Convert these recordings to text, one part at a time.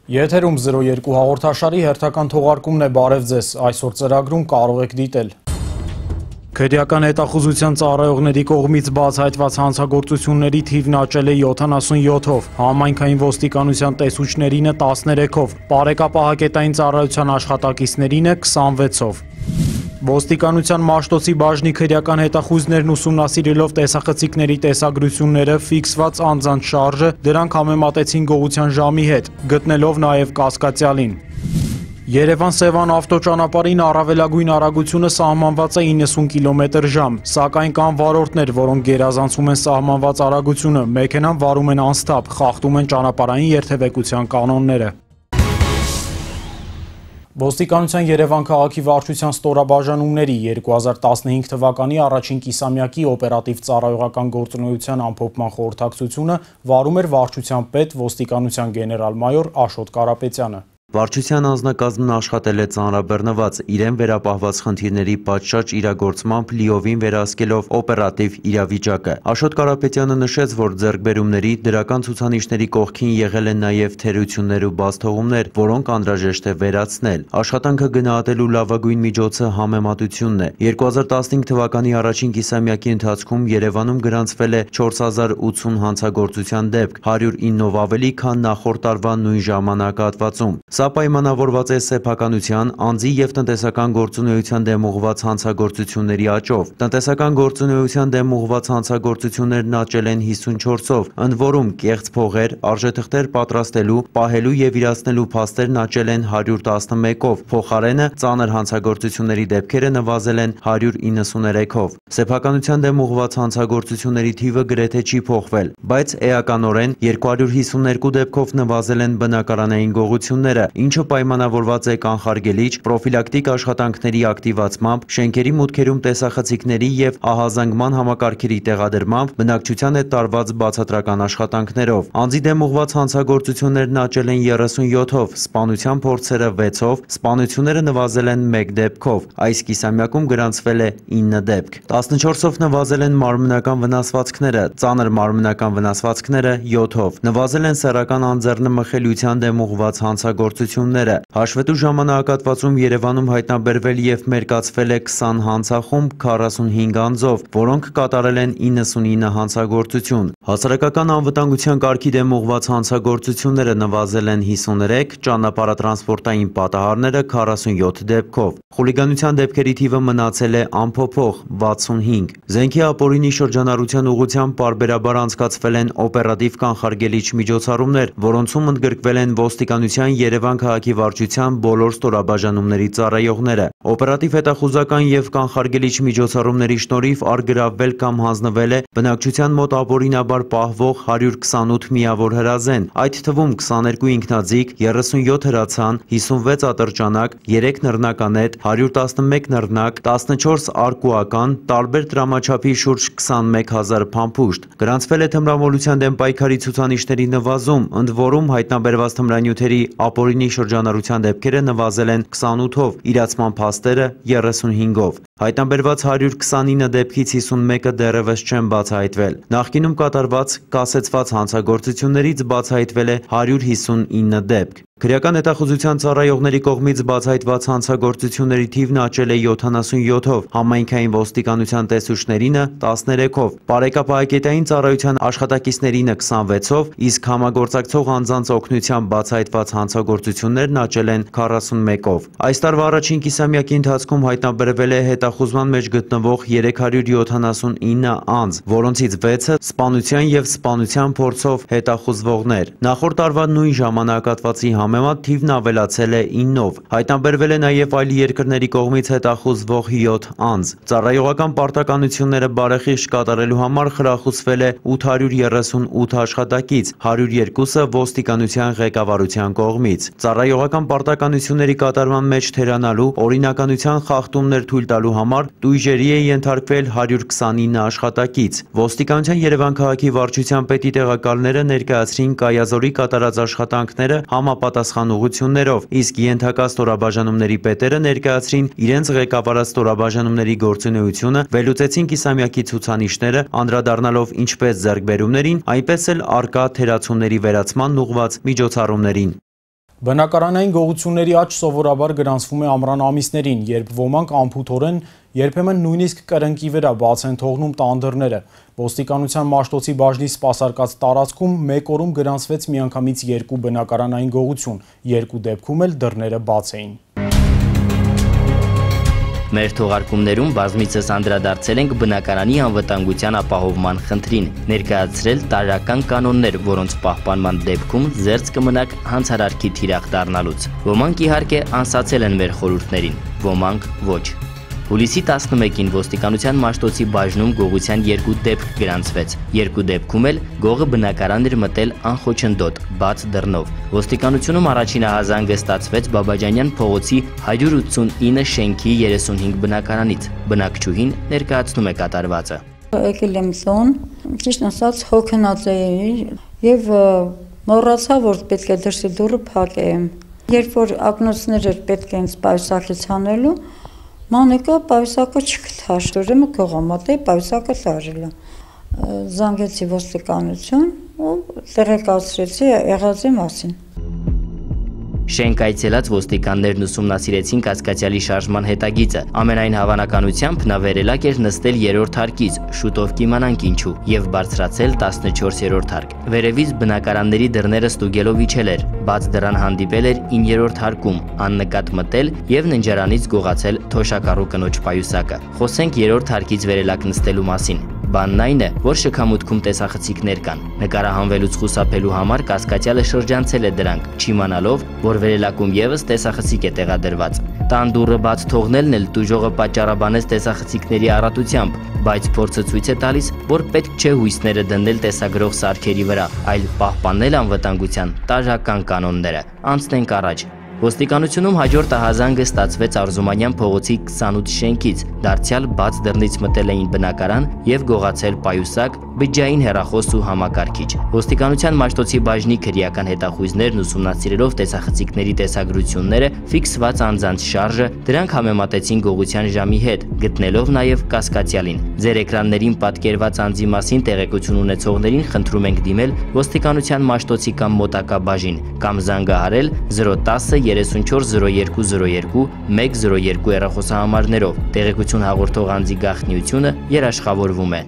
Եթերում 02 հաղորդաշարի հերթական թողարկումն է, բարև ձեզ, այսօր ծրագրում կարող եք դիտել։ Քրեական հետախուզության ծառայողների կողմից բացահայտված հանցագործությունների թիվն աճել է 77-ով, համայնքային ոստիկանության տեսուչներինը 13-ով, բարեկապահակետային ծառայության աշխատակիցներինը 26-ով։ Ոստիկանության Մաշտոցի բաժնի քրեական հետախուզներն ուսումնասիրելով տեսախցիկների տեսագրությունները, ֆիքսված անձանց շարժը, դրանք համեմատեցին գողության ժամի հետ, գտնելով նաև կասկածյալին։ Երևան-Սևան ավտոճանապարհին առավելագույն արագությունը սահմանված է 90 կմ/ժ, սակայն կան վարորդներ, որոնք գերազանցում են սահմանված արագությունը, մեքենան վարում են անսթափ, խախտում են ճանապարհային երթևեկության կանոնները։ Ոստիկանության Երևան քաղաքի վարչության ստորաբաժանումների 2015 թվականի առաջին կիսամյակի օպերատիվ ծառայողական գործունեության ամփոփման խորհրդակցությունը վարում էր վարչության պետ ոստիկանության գեներալ-մայոր Աշոտ Կարապետյանը։ Վարչության անձնակազմն աշխատել է ծանրաբեռնված, իրեն վերապահված խնդիրների պատշաճ իրագործմամբ լիովին վերահսկելով օպերատիվ իրավիճակը։ Աշոտ Կարապետյանը նշեց, որ ձեռքբերումների, դրական ցուցանիշների կողքին եղել են նաև թերություններ ու բացթողումներ, որոնք անհրաժեշտ է վերացնել։ Աշխատանքը գնահատելու լավագույն միջոցը համեմատությունն է։ 2015 թվականի առաջին կիսամյակի ընթացքում Երևանում գրանցվել է 4080 հանցագործության դեպք, 109-ով ավելի, քան նախորդ տարվա նույն ժամանակահատվածում։ Սա պայմանավորված է սեփականության, անձի և տնտեսական գործունեության դեմ ուղղված հանցագործությունների աճով։ Տնտեսական գործունեության դեմ ուղղված հանցագործություններն աճել են 54-ով, ընդ որում կեղծ փողեր, արժեթղթեր պատրաստելու, պահելու և իրացնելու փաստերն աճել են 111-ով, փոխարենը ծանր հանցագործությունների դեպքերը նվազել են 193-ով։ Սեփականության դեմ ուղղված հանցագործությունների թիվը գրեթե չի փոխվել, բայց էականորեն 252 դեպքով նվազել են բնակարանային գողությունները, ինչը պայմանավորված է կանխարգելիչ, պրոֆիլակտիկ աշխատանքների ակտիվացմամբ, շենքերի մուտքերում տեսախցիկների և ահազանգման համակարգերի տեղադրմամբ, բնակչության հետ տարված բացատրական աշխատանքներով։ Անձի դեմ ուղղված հանցագործություններն աճել են 37-ով, սպանության փորձերը 6-ով, սպանությունները նվազել են 1 դեպքով, այս կիսամյակում գրանցվել է 9 դեպք։ 14-ով նվազել են մարմնական վնասվածքները, ծանր մարմնական վնասվածքները 7-ով, նվազել են սեռական անձեռնմխելիության դեմ ուղղված հանցագործությունները։ Հաշվետու ժամանակահատվածում Երևանում հայտնաբերվել և մերկացվել է 20 հանցախումբ 45 անձով, որոնք կատարել են 99 հանցագործություն։ Հասարակական անվտանգության կարգի դեմ ուղղված հանցագործությունները նվազել են 53, ճանապարհատրանսպորտային պատահարները 47 դեպքով։ Խուլիգանության դեպքերի թիվը մնացել է անփոփոխ 65։ Զենքի ապօրինի շրջանառության ուղղությամբ պարբերաբար անցկացվել են օպերատիվ կանխարգելիչ միջոցառումներ, որոնցում ընդգրկվել են ոստիկանության Երևան քաղաքի վարչության բոլոր ստորաբաժանումների ծառայողները։ Օպերատիվ հետախուզական և կանխարգելիչ միջոցառումների շնորհիվ առգրավվել կամ հանձնվել է բնակչության մոտ ապօրինաբար պահվող 128 միավոր հրազեն, այդ թվում 22 ինքնաձիգ, 37 հրացան, 56 ատրճանակ, 3 նռնականետ, 111 նռնակ, 14 արկուական, տարբեր տրամաչափի շուրջ 21000 փամփուշտ։ Գրանցվել է թմրամոլության դեմ պայքարի ցուցանիշների նվազում, ընդ որում հայտնաբերված թմրանյութերի ապօրինի շրջանառության դեպքերը նվազել են 28-ով, իրացման փաստերը 35-ով։ Հայտնաբերված 129 դեպքից 51-ը դեռևս չեն բացահայտվել։ Նախկինում կատարված կասեցված հանցագործություններից բացահայտվել է 159 դեպք։ Քրեական հետախուզության ծառայողների կողմից բացահայտված հանցագործությունների թիվն աճել է 77-ով, համայնքային ոստիկանության տեսուչներինը 13-ով, բարեկապահակետային ծառայության աշխատակիցներինը 26-ով, իսկ համագործակցող անձանց օգնությամբ բացահայտված հանցագործություններն աճել են 41-ով։ Այս տարվա առաջին կիսամյակի ընթացքում հայտնաբերվել է հետախուզման մեջ գտնվող 379 անձ, որոնցից 6-ը սպանության և սպանության փորձով հետախուզվողներ։ Նախորդ տարվա նույն ժամանակահատվածի համեմատ թիվն ավելացել է 9-ով։ Հայտնաբերվել է նաև այլ երկրների կողմից հետախուզվող 7 անձ։ Ծառայողական պարտականությունները բարեխիղճ կատարելու համար խրախուսվել է 838 աշխատակից, 102-ը ոստիկանության ղեկավարության կողմից։ Ծառայողական պարտականությունների կատարման մեջ թերանալու, օրինականության խախտումներ թույլ տալու համար տույժերի է ենթարկվել 129 աշխատակից։ Ոստիկանության Երևան քաղաքի վարչության պետի տեղակալները ներկայացրին Կայազորի կատարած աշխատանքները համապատասխան ուղղություններով, իսկ ենթակա ստորաբաժանումների պետերը ներկայացրին իրենց ղեկավարած ստորաբաժանումների գործունեությունը, վերլուծեցին կիսամյակի ցուցանիշները, անդրադառնալով ինչպես ձեռքբերումներին, այնպես էլ առկա թերացումների վերացմանն ուղղված միջոցառումներին։ Բնակարանային գողությունների աճ սովորաբար գրանցվում է ամռան ամիսներին, երբ ոմանք անփութորեն, երբեմն նույնիսկ կրնկի վրա բաց են թողնում տան դռները։ Ոստիկանության Մաշտոցի բաժնի սպասարկած տարածքում մեկ օրում գրանցվեց միանգամից 2 բնակարանային գողություն, 2 դեպքում էլ դռները բաց էին։ Մեր թողարկումներում բազմիցս անդրադարձել ենք բնակարանի անվտանգության ապահովման խնդրին, ներկայացրել տարրական կանոններ, որոնց պահպանման դեպքում զերծ կմնաք հանցարարքի թիրախ դառնալուց։ Ոմանք իհարկե անսացել են մեր խորհուրդներին, ոմանք ոչ։ Հուլիսի 11-ին ոստիկանության Մաշտոցի բաժնում գողության 2 դեպք գրանցվեց։ 2 դեպքում էլ գողը բնակարան էր մտել անխոչնդոտ, բաց դռնով։ Ոստիկանությունում առաջին ահազանգը ստացվեց Բաբաջանյան փողոցի 189 շենքի 35 բնակարանից։ Բնակչուհին ներկայացնում է կատարվածը։ Եկել եմ զոն, ճիշտ ասած հոգնած էի եւ մոռացա, որ պետք է դրսի դուռը փակեմ։ Երբ որ ակնոցներ էր պետք է ինձ պայուսակից հանելու, մանեկա պայուսակը չկթաշ, ուրեմն գողամատե պայուսակը տարել։ Զանգեցի ոստիկանություն ու տեղեկացրեցի եղածի մասին։ Շենք այցելած ոստիկաններն ուսումնասիրեցին կասկածյալի շարժման հետագիծը։ Ամենայն հավանականությամբ նա վերելակ էր նստել 3-րդ հարկից, շուտով կիմանանք ինչու, եւ բարձրացել 14-րդ հարկ։ Վերևից բնակարանների դռները ստուգելով իջել էր, բաց դռան հանդիպել էր 9-րդ հարկում, աննկատ մտել եւ ննջարանից գողացել թոշակառու կնոջ պայուսակը։ Խոսենք 3-րդ հարկից վերելակ նստելու մասին։ Բանն այն է, որ շքամուտքում տեսախցիկներ կան։ Նկարահանվելուց խուսափելու համար կասկածյալը շրջանցել է դրանք, չիմանալով, որ վերելակում եւս տեսախցիկ է տեղադրված։ Տան դուռը բաց թողնելն էլ տուժողը պատճառաբանեց տեսախցիկների առատությամբ, բայց փորձը ցույց է տալիս, որ պետք չէ հույսները դնել տեսագրող սարքերի վրա, այլ պահպանել անվտանգության տարրական կանոնները։ Անցնենք առաջ։ Ոստիկանությունում հաջորդ ահազանգը ստացվեց Արզումանյան փողոցի 28 շենքից, դարձյալ բաց դռնից մտել էին բնակարան եւ գողացել պայուսակ, բջջային հեռախոս ու համակարգիչ։ Ոստիկանության Մաշտոցի բաժնի քրեական հետախույզներն ուսումնասիրելով տեսախցիկների տեսագրությունները, ֆիքսված անձանց շարժը, դրանք համեմատեցին գողության ժամի հետ, գտնելով նաեւ կասկածյալին։ Ձեր էկրաններին պատկերված անձի մասին տեղեկություն ունեցողներին խնդրում ենք դիմել Ոստիկանության Մաշտոցի կամ մոտակա բաժին կամ զանգահարել 010 340202 102 հեռախոսահամարներով։ Տեղեկություն հաղորդող անձի գաղտնիությունը երաշխավորվում է։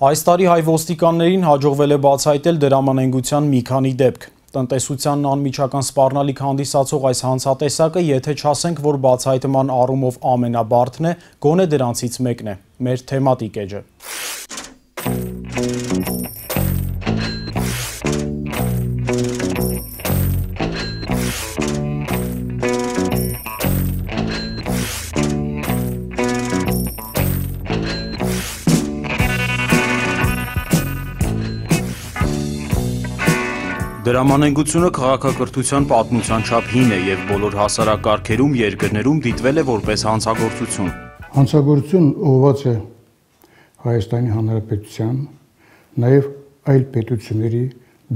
Այս տարի հայ ոստիկաններին հաջողվել է բացահայտել դրամանենգության մի քանի դեպք։ Տնտեսությանն անմիջական սպառնալիք հանդիսացող այս հանցատեսակը, եթե չասենք, որ բացահայտման առումով ամենաբարդն է, գոնե դրանցից մեկն է։ Մեր թեմատիկ էջը։ Դրամանենգությունը քաղաքակրթության պատմության չափ հին է եւ բոլոր հասարակարգերում երկրներում դիտվել է որպես հանցագործություն։ Հանցագործություն ուղղված է Հայաստանի Հանրապետության, նաեւ այլ պետությունների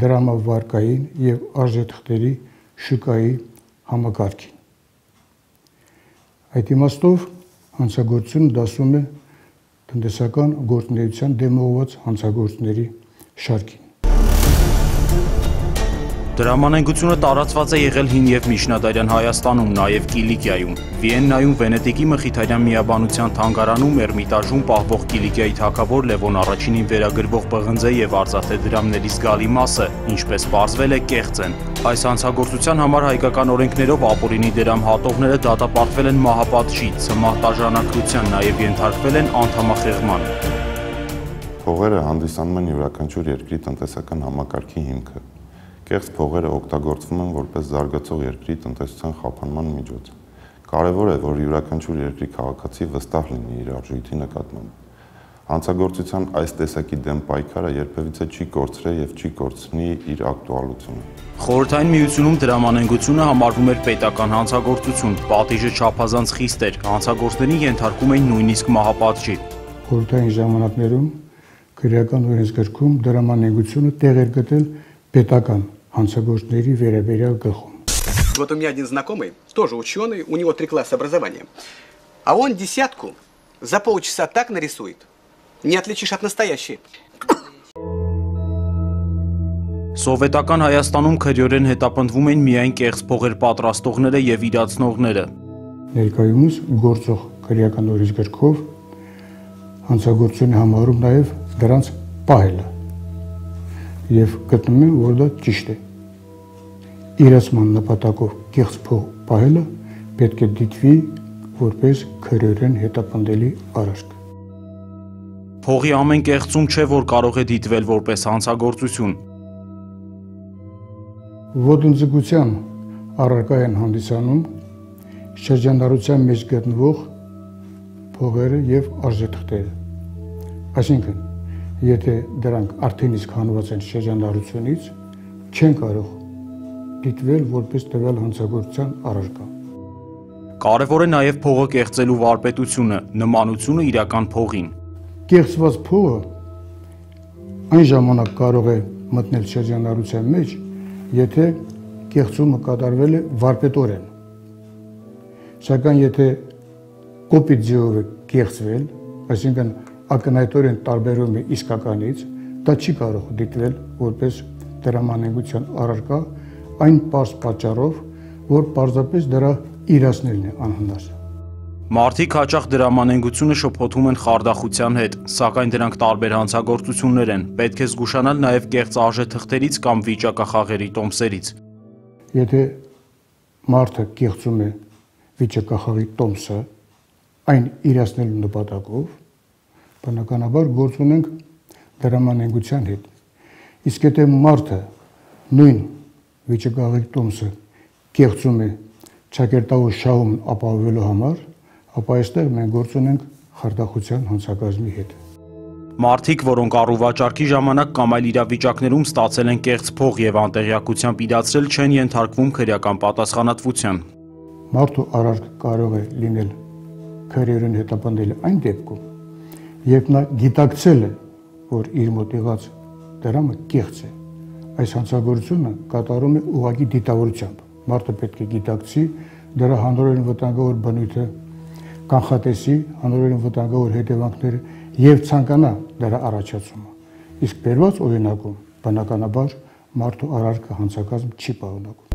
դրամավարկային եւ արժեթղթերի շուկայի համակարգին։ Այդ իմաստով հանցագործությունը դասում է տնտեսական գործունեության դեմ ուղղված հանցագործությունների շարքին։ Դրամանենգությունը տարածված է եղել հին եւ միջնադարյան Հայաստանում, նաեւ Կիլիկիայում, Վիեննայում, Վենետիկի մխիթարյան միաբանության թանգարանում, Էրմիտաժում պահվող Կիլիկիայի թագավոր Լևոն I-ին վերագրվող պղնձե եւ արծաթե դրամների զգալի մասը, ինչպես պարզվել է, կեղծ են։ Այս հանցագործության համար հայկական օրենքներով ապօրինի դրամ հատողները դատապարտվել են մահապատժի, ցմահ նաեւ ենթարկվել են անդամախեղման։ Փողերը հանդիսանում են յուրաքանչյուր երկրի տնտեսական համակարգի հիմքը։ Կեղծ փողերը օգտագործվում են որպես զարգացող երկրի տնտեսության խափանման միջոց։ Կարևոր է, որ յուրաքանչյուր երկրի քաղաքացի վստահ լինի իր արժույթի նկատմամբ։ Հանցագործության այս տեսակի դեմ պայքարը երբևիցե չի կորցրել եւ չի կորցնի իր ակտուալությունը։ Խորհրդային միությունում դրամանենգությունը համարվում էր պետական հանցագործություն, պատիժը չափազանց խիստ էր, հանցագործներին ենթարկում էին նույնիսկ մահապատժի։ Խորհրդային ժամանակներում քրեական օրենսգրքում դրամանենգությունը տեղ էր գտել պետական հանցագործների վերաբերյալ գլխում։ Вот у меня один знакомый, тоже ученый, у него 3 класса образования. А он десятку за полчаса так нарисует, не отличишь от настоящей. Սովետական Հայաստանում քրեորեն հետապնդվում են միայն կեղծ փողեր պատրաստողները եւ իրացնողները։ Ներկայումս գործող քրեական օրենսգրքով հանցագործություն է համարում նաեւ դրանց պահելը եւ գտնում են, որ դա ճիշտ է։ Իրացման նպատակով կեղծ փող պահելը պետք է դիտվի որպես քրեորեն հետապնդելի արարք։ Փողի ամեն կեղծում չէ, որ կարող է դիտվել որպես հանցագործություն։ Ոտնձգության առարկա են հանդիսանում շրջանառության մեջ գտնվող փողերը եւ արժեթղթերը։ Այսինքն, եթե դրանք արդեն իսկ հանված են շրջանառությունից, չեն կարող դիտվել որպես տվյալ հանցագործության առարկա։ Կարևոր է նաև փողը կեղծելու վարպետությունը, նմանությունը իրական փողին։ Կեղծված փողը այն ժամանակ կարող է մտնել շրջանառության մեջ, եթե կեղծումը կատարվել է վարպետորեն։ Սակայն եթե կոպիտ ձևով է կեղծվել, այսինքն ակնհայտորեն տարբերում է իսկականից, դա չի կարող դիտվել որպես դրամանենգության առարկա, այն պարզ պատճառով, որ պարզապես դրա իրացնելն է անհնար։ Մարդիկ հաճախ դրամանենգությունը շփոթում են խարդախության հետ, սակայն դրանք տարբեր հանցագործություններ են, պետք է զգուշանալ նաև կեղծ արժեթղթերից կամ վիճակախաղերի տոմսերից։ Եթե մարդը կեղծում է վիճակախաղի տոմսը, այն իրացնելու նպատակով, բնականաբար գործ ունենք դրամանենգության հետ։ Իսկ եթե մարդը նույն վիճակախաղի տոմսը կեղծում է ճակերտավոր շահումն ապահովելու համար, ապա այստեղ մենք գործ ունենք խարդախության հանցագազմի հետ։ Մարդիկ, որոնք առուվաճառքի ժամանակ կամ այլ իրավիճակներում ստացել են կեղծ փող եւ անտեղյակությամբ իրացրել, չեն ենթարկվում քրեական պատասխանատվության։ Մարդու արարք կարող է լինել քրեորեն հետապնդել այն դեպքում, երբ նա գիտակցել է, որ իր մոտ եղած դրամը կեղծ է։ Այս հանցագործությունը կատարում է ուղղակի դիտավորությամբ։ Մարդը պետք է գիտակցի դրա հանրային վտանգավոր բնույթը, կանխատեսի հանրային վտանգավոր հետևանքները եւ ցանկանա դրա առաջացումը։ Իսկ բերված օրինակում բնականաբար մարդու արարքը հանցակազմ չի պարունակում։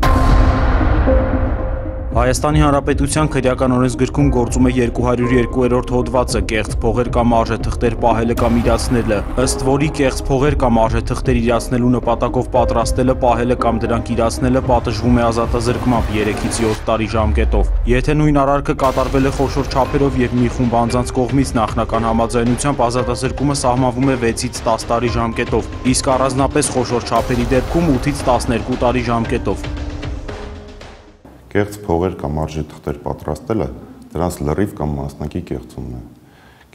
Հայաստանի Հանրապետության քրեական օրենսգրքում գործում է 202-րդ հոդվածը կեղծ փողեր կամ արժեթղթեր պահելը կամ իրացնելը, ըստ որի կեղծ փողեր կամ արժեթղթեր իրացնելու նպատակով պատրաստելը, պահելը կամ դրանք իրացնելը պատժվում է ազատազրկմամբ 3-ից 7 տարի ժամկետով։ Եթե նույն արարքը կատարվել է խոշոր չափերով եւ մի խումբ անձանց կողմից նախնական համաձայնությամբ, ազատազրկումը սահմանվում է 6-ից 10 տարի ժամկետով, իսկ առանձնապես խոշոր չափերի դեպքում 8-ից 12 տարի ժամկետով։ Կեղծ փողեր կամ արժեթղթեր պատրաստելը դրանց լրիվ կամ մասնակի կեղծումն է։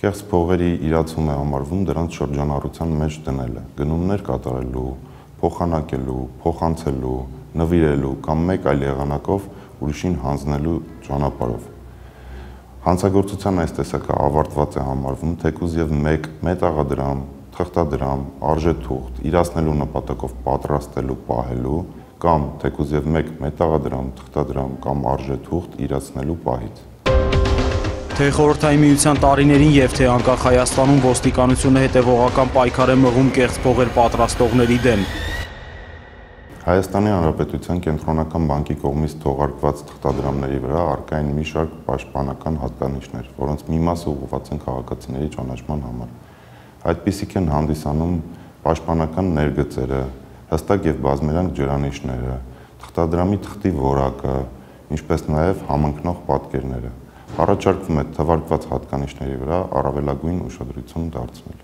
Կեղծ փողերի իրացում է համարվում դրանց շրջանառության մեջ դնելը, գնումներ կատարելու, փոխանակելու, փոխանցելու, նվիրելու կամ մեկ այլ եղանակով ուրիշին հանձնելու ճանապարհով։ Հանցագործության այս տեսակը ավարտված է համարվում թեկուզ եւ մեկ մետաղադրամ, թղթադրամ, արժեթուղթ իրացնելու նպատակով պատրաստելու, պահելու կամ թեկուզ եւ մեկ մետաղադրամ, թղթադրամ կամ արժեթուղթ իրացնելու պահից։ Թե Խորհրդային Միության տարիներին եւ թե անկախ Հայաստանում ոստիկանությունը հետևողական պայքար է մղում կեղծ փողեր պատրաստողների դեմ։ Հայաստանի Հանրապետության Կենտրոնական բանկի կողմից թողարկված թղթադրամների վրա առկա են մի շարք պաշտպանական հատկանիշներ, որոնց մի մասը ուղղված են քաղաքացիների ճանաչման համար։ Այդպիսիք են հանդիսանում պաշտպանական ներգծերը, հստակ եւ բազմերանգ ջրանիշները, թղթադրամի թղթի որակը, ինչպես նաեւ համընկնող պատկերները։ Առաջարկվում է թվարկված հատկանիշների վրա առավելագույն ուշադրություն դարձնել։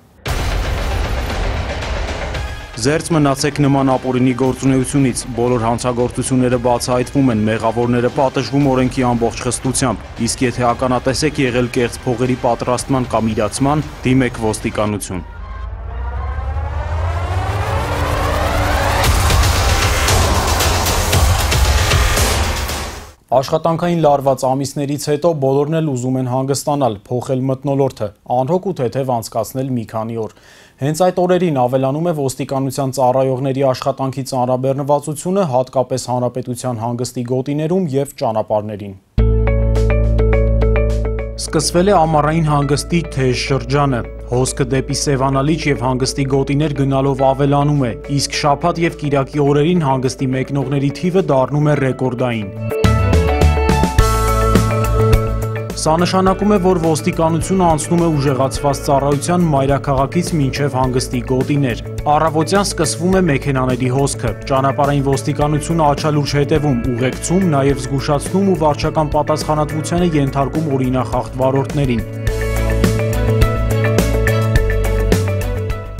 Զերծ մնացեք նման ապօրինի գործունեությունից, բոլոր հանցագործությունները բացահայտվում են, մեղավորները պատժվում օրենքի ամբողջ խստությամբ, իսկ եթե ականատես եք եղել կեղծ փողերի պատրաստման կամ իրացման, դիմեք ոստիկանություն։ Աշխատանքային լարված ամիսներից հետո բոլորն էլ ուզում են հանգստանալ, փոխել մթնոլորտը, անհոգ ու թեթև անցկացնել մի քանի օր։ Հենց այդ օրերին ավելանում է ոստիկանության ծառայողների աշխատանքի ծանրաբեռնվածությունը, հատկապես հանրապետության հանգստի գոտիներում եւ ճանապարհներին։ Սկսվել է ամառային հանգստի թեժ շրջանը։ Հոսքը դեպի Սևանալիճ եւ հանգստի գոտիներ գնալով ավելանում է, իսկ շաբաթ եւ կիրակի օրերին հանգստի մեկնողների թիվը դառնում է ռեկորդային։ Սա նշանակում է, որ ոստիկանությունը անցնում է ուժեղացված ծառայության մայրաքաղաքից մինչև հանգստի գոտիներ։ Առավոտյան սկսվում է մեքենաների հոսքը, ճանապարհային ոստիկանությունը աչալուրջ հետևում, ուղեկցում, նաև զգուշացնում ու վարչական պատասխանատվության է ենթարկում օրինախախտ վարորդներին։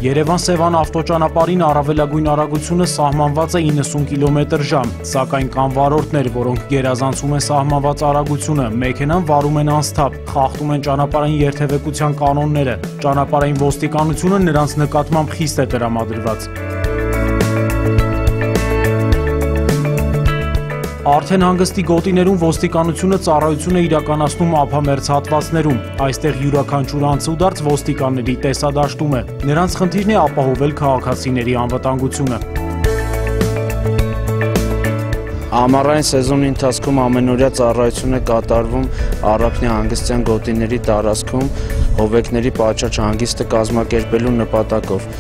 Երևան-Սևան ավտոճանապարհին առավելագույն արագությունը սահմանված է 90 կմ/ժ, սակայն կան վարորդներ, որոնք գերազանցում են սահմանված արագությունը, մեքենան վարում են անսթափ, խախտում են ճանապարհային երթևեկության կանոնները, ճանապարհային ոստիկանությունը նրանց նկատմամբ խիստ է տրամադրված։ Արդեն հանգստի գոտիներում ոստիկանությունը ծառայություն է իրականացնում ափամերձ հատվածներում, այստեղ յուրաքանչյուր անցուդարձ ոստիկանների տեսադաշտում է, նրանց խնդիրն է ապահովել քաղաքացիների անվտանգությունը։ Ամառային սեզոնի ընթացքում ամենօրյա ծառայություն է կատարվում Առաքնի հանգստյան գոտիների տարածքում հովեկների պատշաճ հանգիստը կազմակերպելու նպատակով։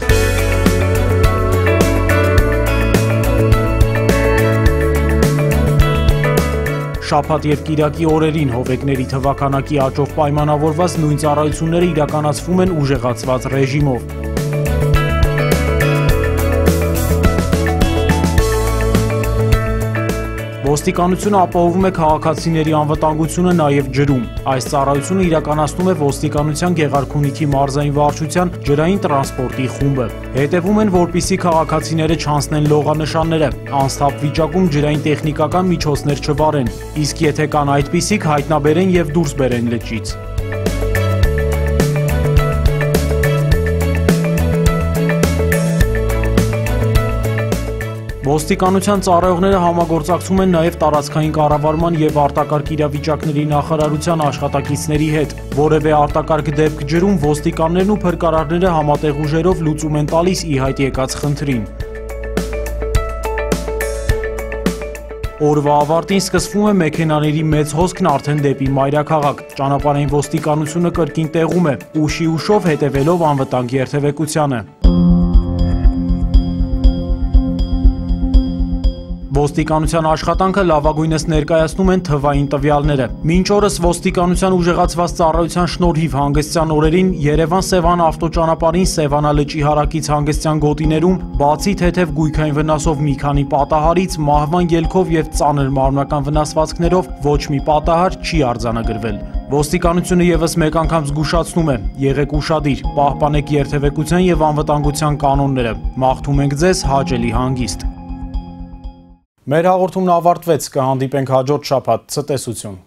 Շաբաթ եւ կիրակի օրերին հովեկների թվականակի աճով պայմանավորված նույն ծառայությունները իրականացվում են ուժեղացված ռեժիմով։ Ոստիկանությունը ապահովում է քաղաքացիների անվտանգությունը նաև ջրում։ Այս ծառայությունը իրականացնում է ոստիկանության Գեղարքունիքի մարզային վարչության ջրային տրանսպորտի խումբը։ Հետևում են, որպեսզի քաղաքացիները չանցնեն լողանշանները, անսթափ վիճակում ջրային տեխնիկական միջոցներ չվարեն, իսկ եթե կան այդպիսիք, հայտնաբերեն եւ դուրս բերեն լճից։ Ոստիկանության ծառայողները համագործակցում են նաև տարածքային կառավարման եւ արտակարգ իրավիճակների նախարարության աշխատակիցների հետ։ Որևէ արտակարգ դեպք ջրում ոստիկաններն ու փրկարարները համատեղ ուժերով լուծում են տալիս ի հայտ եկած խնդրին։ Օրվա ավարտին սկսվում է մեքենաների մեծ հոսքն արդեն դեպի մայրաքաղաք։ Ճանապարհային ոստիկանությունը կրկին տեղում է, ուշի ուշով հետևելով անվտանգ երթևեկությանը։ Ոստիկանության աշխատանքը լավագույնս ներկայացնում են թվային տվյալները։ Մինչ օրս ոստիկանության ուժեղացված ծառայության շնորհիվ հանգստյան օրերին Երևան-Սևան ավտոճանապարհին Սևանալճի հարակից հանգստյան գոտիներում բացի թեթև գույքային վնասով մի քանի պատահարից մահվան ելքով եւ ծանր մարմնական վնասվածքներով ոչ մի պատահար չի արձանագրվել։ Ոստիկանությունը եւս մեկ անգամ զգուշացնում է. եղեք ուշադիր, պահպանեք երթևեկության եւ անվտանգության կանոնները։ Մաղթում ենք ձեզ հաճելի հանգիստ։ Մեր հաղորդումն ավարտվեց, կհանդիպենք հաջորդ շաբաթ, ցտեսություն։